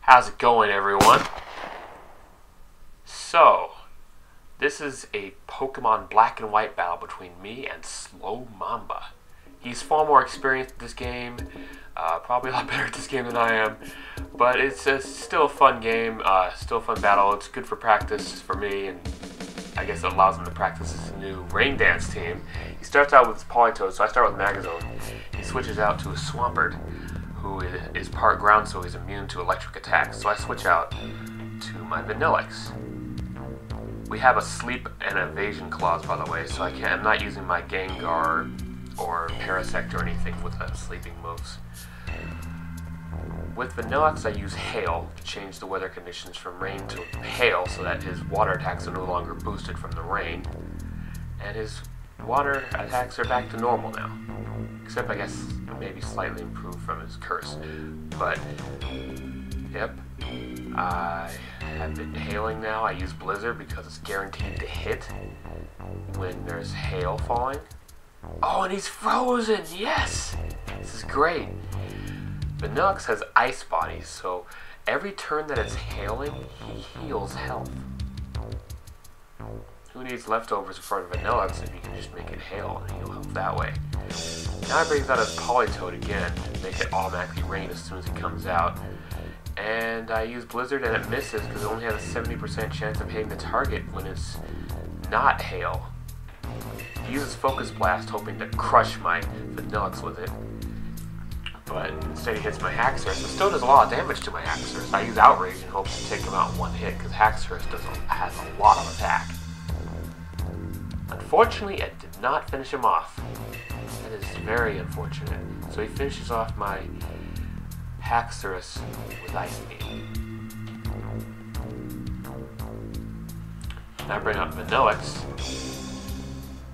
How's it going, everyone? So, this is a Pokemon Black and White battle between me and Slomamba. He's far more experienced at this game, probably a lot better at this game than I am, but it's still a fun game, still a fun battle. It's good for practice for me, and I guess it allows him to practice his new Rain Dance team. He starts out with his Politoed, so I start with Magazone. He switches out to a Swampert, who is part ground, so he's immune to electric attacks. So I switch out to my Vanillix. We have a Sleep and Evasion Clause, by the way, so I'm not using my Gengar or Parasect or anything with the sleeping moves. With Vanillix, I use Hail to change the weather conditions from rain to hail so that his water attacks are no longer boosted from the rain. And his water attacks are back to normal now. Except, I guess, maybe slightly improved from his curse. But, yep. I have been hailing now. I use Blizzard because it's guaranteed to hit when there's hail falling. Oh, and he's frozen! Yes! This is great. Vanillix has ice bodies, so every turn that it's hailing, he heals health. Who needs leftovers for Vanillix if you can just make it hail and heal health that way? Now he brings out his Politoed again to make it automatically rain as soon as it comes out. And I use Blizzard and it misses because it only has a 70% chance of hitting the target when it's not hail. He uses Focus Blast hoping to crush my Vanillix with it. But instead he hits my Haxorus. It still does a lot of damage to my Haxorus. I use Outrage in hopes to take him out in one hit because Haxorus has a lot of attack. Unfortunately, it did not finish him off. That is very unfortunate. So he finishes off my Haxorus with Ice Beam. Now I bring out Vanillix,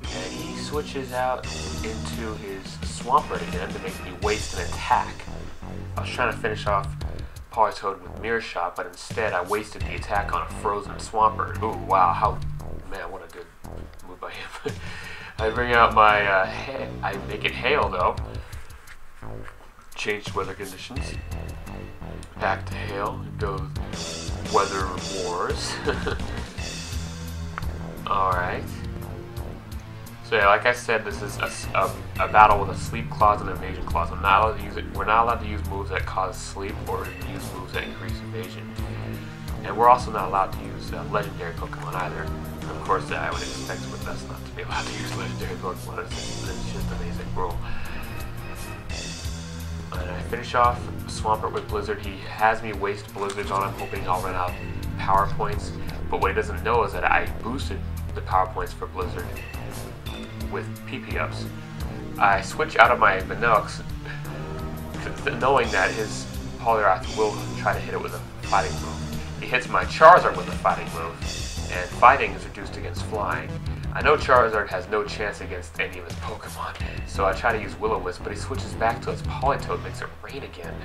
and he switches out into his Swampert again to make me waste an attack. I was trying to finish off Politoed with Mirror Shot, but instead I wasted the attack on a frozen Swampert. Ooh, wow, man, what a good move by him. I bring out my, I make it hail though. Change weather conditions. Back to hail. It goes Weather Wars. Alright. So yeah, like I said, this is a battle with a Sleep Clause and an Evasion Clause. I'm not allowed to use it. We're not allowed to use moves that cause sleep or use moves that increase evasion. And we're also not allowed to use legendary Pokemon either. And of course, I would expect with us not to be allowed to use legendary Pokemon. It's just a basic rule. And I finish off Swampert with Blizzard. He has me waste Blizzards on him, hoping I'll run out power points. But what he doesn't know is that I boosted the power points for Blizzard with PP ups. I switch out of my Vanillix, knowing that his Poliwrath will try to hit it with a fighting move. He hits my Charizard with a fighting move, and fighting is reduced against flying. I know Charizard has no chance against any of his Pokemon, so I try to use Will-O-Wisp, but he switches back to his Politoed, makes it rain again.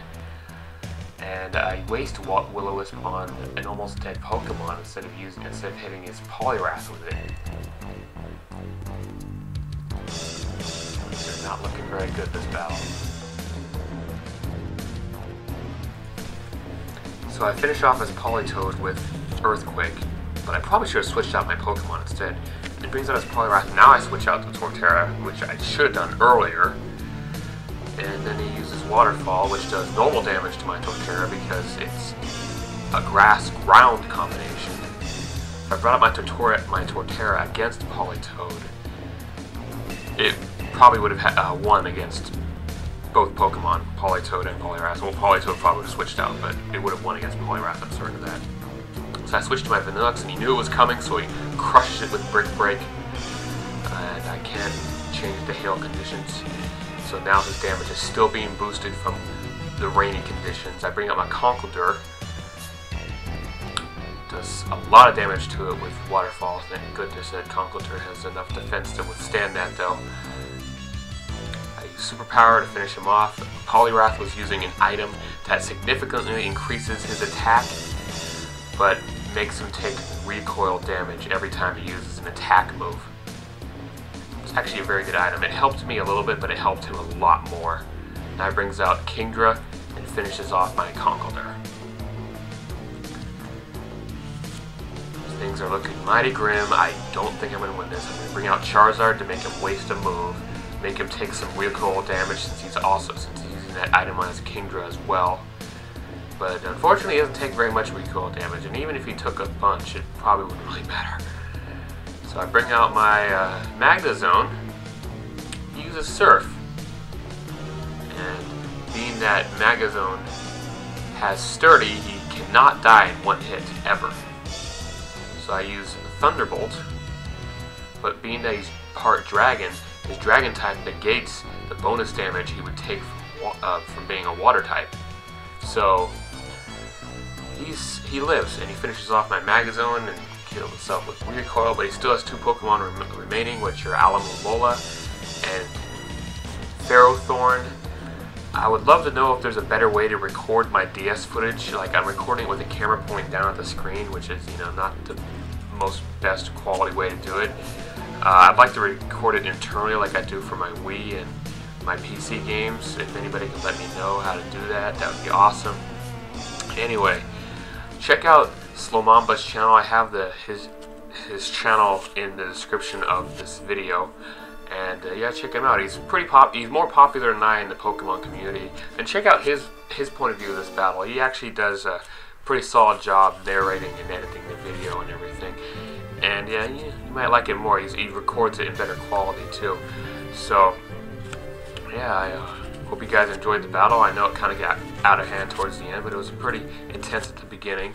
And I waste Will-O-Wisp on an almost dead Pokemon instead of hitting his Poliwrath with it. They're not looking very good this battle. So I finish off his Politoed with Earthquake, but I probably should have switched out my Pokemon instead. It brings out his Poliwrath. Now I switch out to Torterra, which I should have done earlier. And then he uses Waterfall, which does normal damage to my Torterra because it's a grass-ground combination. If I brought up my Torterra against Politoed, it probably would have won against both Pokemon, Politoed and Poliwrath. Well, Politoed probably would have switched out, but it would have won against Poliwrath, I'm certain of that. So I switched to my Vanillix, and he knew it was coming, so he crushes it with Brick Break. And I can't change the hail conditions. So now his damage is still being boosted from the rainy conditions. I bring out my Conkeldurr. Does a lot of damage to it with Waterfall. Thank goodness that Conkeldurr has enough defense to withstand that, though. I use Superpower to finish him off. Poliwrath was using an item that significantly increases his attack, but makes him take recoil damage every time he uses an attack move. It's actually a very good item. It helped me a little bit, but it helped him a lot more. Now he brings out Kingdra and finishes off my Conkeldurr. Things are looking mighty grim. I don't think I'm going to win this. I'm going to bring out Charizard to make him waste a move, make him take some recoil damage since he's using that item on his Kingdra as well. But unfortunately, he doesn't take very much recoil damage, and even if he took a bunch, it probably wouldn't really matter. So I bring out my Magnezone, uses Surf, and being that Magnezone has Sturdy, he cannot die in one hit, ever. So I use Thunderbolt, but being that he's part Dragon, his Dragon type negates the bonus damage he would take from being a Water type. So he lives, and he finishes off my Magnezone and kills himself with Recoil, but he still has 2 Pokemon remaining, which are Alomomola and Ferrothorn. I would love to know if there's a better way to record my DS footage. Like, I'm recording with the camera pointing down at the screen, which is, you know, not the most best quality way to do it. I'd like to record it internally like I do for my Wii and my PC games. If anybody can let me know how to do that, that would be awesome. Anyway, check out Slomamba's channel. I have his channel in the description of this video. And yeah, check him out. He's he's more popular than I in the Pokemon community. And check out his point of view of this battle. He actually does a pretty solid job narrating and editing the video and everything. And yeah, you might like it more. He records it in better quality too. So yeah, I hope you guys enjoyed the battle. I know it kind of got out of hand towards the end, but it was pretty intense at the beginning.